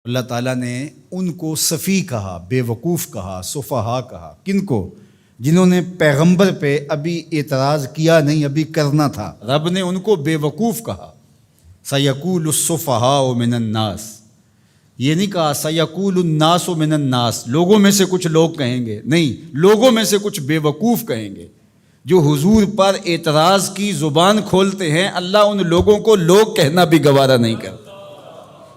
اللہ تعالیٰ نے ان کو صفی کہا، بے وقوف کہا، سفہا کہا۔ کن کو؟ جنہوں نے پیغمبر پہ ابھی اعتراض کیا نہیں، ابھی کرنا تھا۔ رب نے ان کو بے وقوف کہا۔ سَيَقُولُ السُّفَهَاءُ مِنَ النَّاسِ، یہ نہیں کہا سَيَقُولُ النَّاسُ مِنَ النَّاسِ، لوگوں میں سے کچھ لوگ کہیں گے، نہیں، لوگوں میں سے کچھ بے وقوف کہیں گے جو حضور پر اعتراض کی زبان کھولتے ہیں۔ اللہ ان لوگوں کو لوگ کہنا بھی گوارا نہیں کرتا،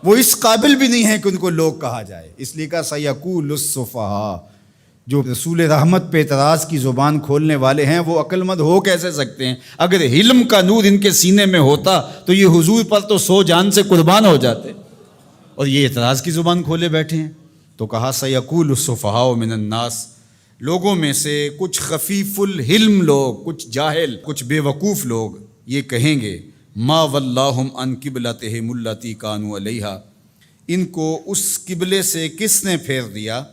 وہ اس قابل بھی نہیں ہے کہ ان کو لوگ کہا جائے، اس لیے کہا سَيَقُولُ السُّفَهَاءُ۔ جو رسول رحمت پہ اعتراض کی زبان کھولنے والے ہیں وہ عقل مند ہو کیسے سکتے ہیں؟ اگر علم کا نور ان کے سینے میں ہوتا تو یہ حضور پر تو 100 جان سے قربان ہو جاتے، اور یہ اعتراض کی زبان کھولے بیٹھے ہیں۔ تو کہا سَيَقُولُ السُّفَهَاءُ مِنَ النَّاسِ، لوگوں میں سے کچھ خفیف الحلم لوگ، کچھ جاہل، کچھ بے وقوف لوگ یہ کہیں گے مَا وَلَّاهُمْ عَنْ قِبْلَتِهِمُ الَّتِي كَانُوا عَلَيْهَا، ان کو اس قبلے سے کس نے پھیر دیا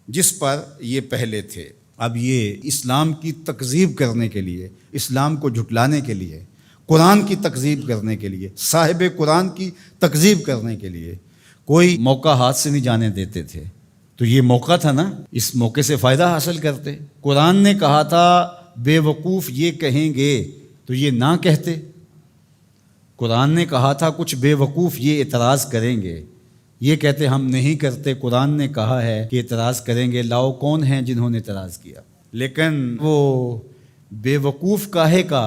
جس پر یہ پہلے تھے۔ اب یہ اسلام کی تکذیب کرنے کے لیے، اسلام کو جھٹلانے کے لیے، قرآن کی تکذیب کرنے کے لیے، صاحب قرآن کی تکذیب کرنے کے لیے کوئی موقع ہاتھ سے نہیں جانے دیتے تھے۔ تو یہ موقع تھا نا، اس موقع سے فائدہ حاصل کرتے۔ قرآن نے کہا تھا بے وقوف یہ کہیں گے تو یہ نہ کہتے۔ قرآن نے کہا تھا کچھ بے وقوف یہ اعتراض کریں گے، یہ کہتے ہم نہیں کرتے۔ قرآن نے کہا ہے کہ اعتراض کریں گے، لاؤ کون ہیں جنہوں نے اعتراض کیا؟ لیکن وہ بے وقوف کاہے کا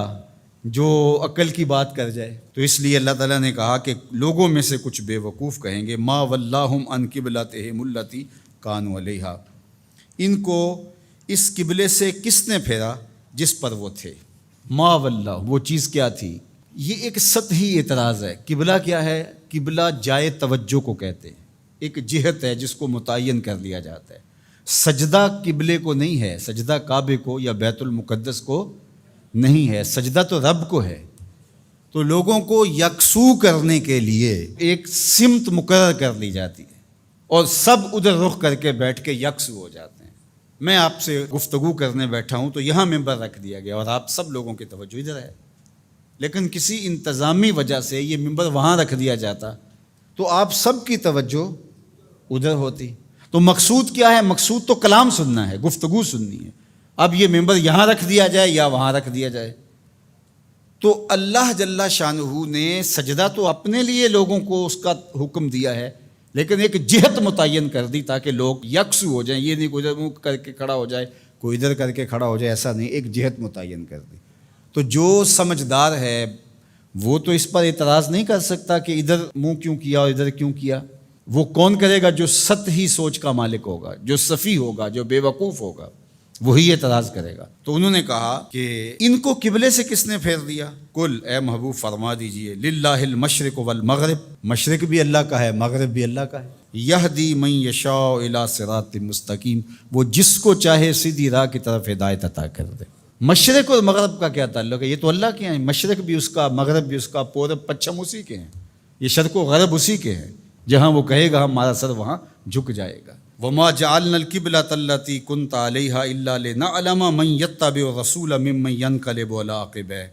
جو عقل کی بات کر جائے۔ تو اس لیے اللہ تعالیٰ نے کہا کہ لوگوں میں سے کچھ بے وقوف کہیں گے ما وَلَّاهُمْ عَنْ قِبْلَتِهِمُ الَّتِي كَانُوا عَلَيْهَا، ان کو اس قبلے سے کس نے پھیرا جس پر وہ تھے۔ ما وَلَّاهُ، وہ چیز کیا تھی؟ یہ ایک سطحی اعتراض ہے۔ قبلہ کیا ہے؟ قبلہ جائے توجہ کو کہتے ہیں، ایک جہت ہے جس کو متعین کر لیا جاتا ہے۔ سجدہ قبلے کو نہیں ہے، سجدہ کعبے کو یا بیت المقدس کو نہیں ہے، سجدہ تو رب کو ہے۔ تو لوگوں کو یکسو کرنے کے لیے ایک سمت مقرر کر لی جاتی ہے اور سب ادھر رخ کر کے بیٹھ کے یکسو ہو جاتے ہیں۔ میں آپ سے گفتگو کرنے بیٹھا ہوں تو یہاں ممبر رکھ دیا گیا اور آپ سب لوگوں کی توجہ ادھر ہے، لیکن کسی انتظامی وجہ سے یہ ممبر وہاں رکھ دیا جاتا تو آپ سب کی توجہ ادھر ہوتی۔ تو مقصود کیا ہے؟ مقصود تو کلام سننا ہے، گفتگو سننی ہے۔ اب یہ ممبر یہاں رکھ دیا جائے یا وہاں رکھ دیا جائے، تو اللہ جل شانہ نے سجدہ تو اپنے لیے لوگوں کو اس کا حکم دیا ہے، لیکن ایک جہت متعین کر دی تاکہ لوگ یکسو ہو جائیں۔ یہ نہیں کوئی ادھر منہ کر کے کھڑا ہو جائے، کوئی ادھر کر کے کھڑا ہو جائے، ایسا نہیں، ایک جہت متعین کر دی۔ تو جو سمجھدار ہے وہ تو اس پر اعتراض نہیں کر سکتا کہ ادھر منہ کیوں کیا اور ادھر کیوں کیا۔ وہ کون کرے گا؟ جو سطحی سوچ کا مالک ہوگا، جو صفی ہوگا، جو بے وقوف ہوگا، وہی اعتراض کرے گا۔ تو انہوں نے کہا کہ ان کو قبلے سے کس نے پھیر دیا؟ کل، اے محبوب فرما دیجئے، للہ المشرق والمغرب، مشرق بھی اللہ کا ہے، مغرب بھی اللہ کا ہے۔ یہدی من یشاء الی صراط مستقیم، وہ جس کو چاہے سیدھی راہ کی طرف ہدایت عطا کر دے۔ مشرق اور مغرب کا کیا تعلق ہے؟ یہ تو اللہ کے ہیں، مشرق بھی اس کا، مغرب بھی اس کا، پورب پچھم اسی کے ہیں، یہ شرق و غرب اسی کے ہیں، جہاں وہ کہے گا ہمارا سر وہاں جھک جائے گا۔ وَمَا جَعَلْنَا الْقِبْلَةَ الَّتِي كُنْتَ عَلَيْهَا إِلَّا لِنَعْلَمَ مَنْ يَتَّبِعُ الرَّسُولَ مِمَّنْ يَنْقَلِبُ عَلَىٰ عَقِبَيْهِ،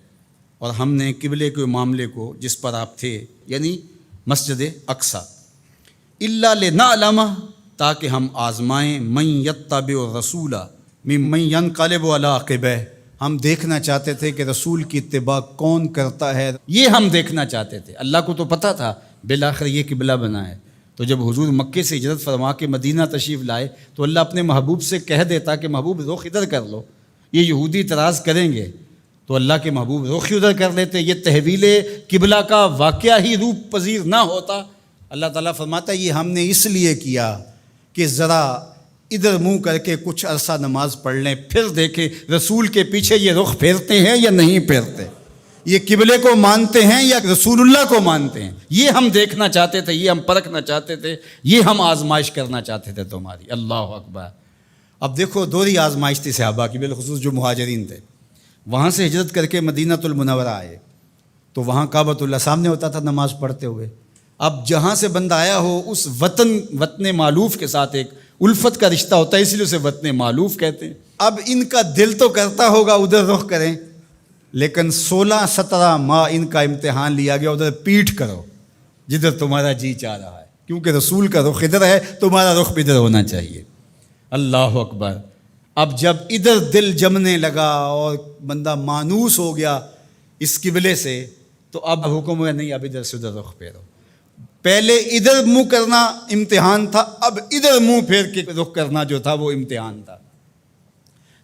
اور ہم نے قبلے کے معاملے کو جس پر آپ تھے، یعنی مسجد اقصیٰ، إِلَّا لِنَعْلَمَ، تاکہ ہم آزمائیں، مَنْ يَتَّبِعُ الرَّسُولَ مِمَّنْ يَنْقَلِبُ عَلَىٰ عَقِبَيْهِ، ہم دیکھنا چاہتے تھے کہ رسول کی اتباع کون کرتا ہے، یہ ہم دیکھنا چاہتے تھے۔ اللہ کو تو پتہ تھا بالآخر یہ قبلہ بنا ہے۔ تو جب حضور مکے سے ہجرت فرما کے مدینہ تشریف لائے تو اللہ اپنے محبوب سے کہہ دیتا کہ محبوب رخ ادھر کر لو، یہ یہودی اعتراض کریں گے، تو اللہ کے محبوب رخ ادھر کر لیتے، یہ تحویل قبلہ کا واقعہ ہی روپ پذیر نہ ہوتا۔ اللہ تعالیٰ فرماتا ہے یہ ہم نے اس لیے کیا کہ ذرا ادھر منہ کر کے کچھ عرصہ نماز پڑھ لیں، پھر دیکھیں رسول کے پیچھے یہ رخ پھیرتے ہیں یا نہیں پھیرتے، یہ قبلے کو مانتے ہیں یا رسول اللہ کو مانتے ہیں۔ یہ ہم دیکھنا چاہتے تھے، یہ ہم پرکھنا چاہتے تھے، یہ ہم آزمائش کرنا چاہتے تھے تمہاری۔ اللہ اکبر۔ اب دیکھو دوہری آزمائش تھی صحابہ کی، بالخصوص جو مہاجرین تھے، وہاں سے ہجرت کر کے مدینۃ المنورہ آئے تو وہاں کعبۃ اللہ سامنے ہوتا تھا نماز پڑھتے ہوئے۔ اب جہاں سے بندہ آیا ہو اس وطن معلوف کے ساتھ ایک الفت کا رشتہ ہوتا ہے، اس لیے اسے وطن معلوف کہتے ہیں۔ اب ان کا دل تو کرتا ہوگا ادھر رخ کریں، لیکن 16-17 ماہ ان کا امتحان لیا گیا ادھر پیٹھ کرو جدھر تمہارا جی چاہ رہا ہے۔ کیونکہ رسول کا رخ ادھر ہے، تمہارا رخ بھی ادھر ہونا چاہیے۔ اللہ اکبر۔ اب جب ادھر دل جمنے لگا اور بندہ مانوس ہو گیا اس قبلے سے، تو اب حکم ہوا نہیں، اب ادھر سے ادھر رخ پھیرو۔ پہلے ادھر منہ کرنا امتحان تھا، اب ادھر منہ پھیر کے رخ کرنا جو تھا وہ امتحان تھا۔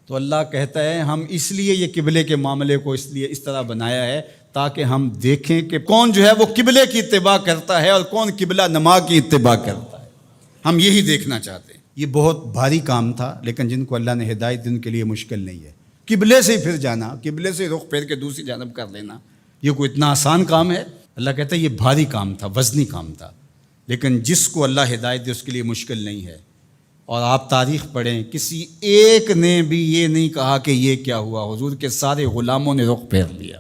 تو اللہ کہتا ہے ہم اس لیے یہ قبلے کے معاملے کو اس طرح بنایا ہے تاکہ ہم دیکھیں کہ کون جو ہے وہ قبلے کی اتباع کرتا ہے اور کون قبلہ نما کی اتباع کرتا ہے۔ ہم یہی دیکھنا چاہتے ہیں۔ یہ بہت بھاری کام تھا، لیکن جن کو اللہ نے ہدایت دی ان کے لیے مشکل نہیں ہے۔ قبلے سے پھر جانا، قبلے سے رخ پھیر کے دوسری جانب کر لینا، یہ کوئی اتنا آسان کام ہے؟ اللہ کہتا ہے یہ بھاری کام تھا، وزنی کام تھا، لیکن جس کو اللہ ہدایت دے اس کے لیے مشکل نہیں ہے۔ اور آپ تاریخ پڑھیں، کسی ایک نے بھی یہ نہیں کہا کہ یہ کیا ہوا، حضور کے سارے غلاموں نے رخ پھیر لیا۔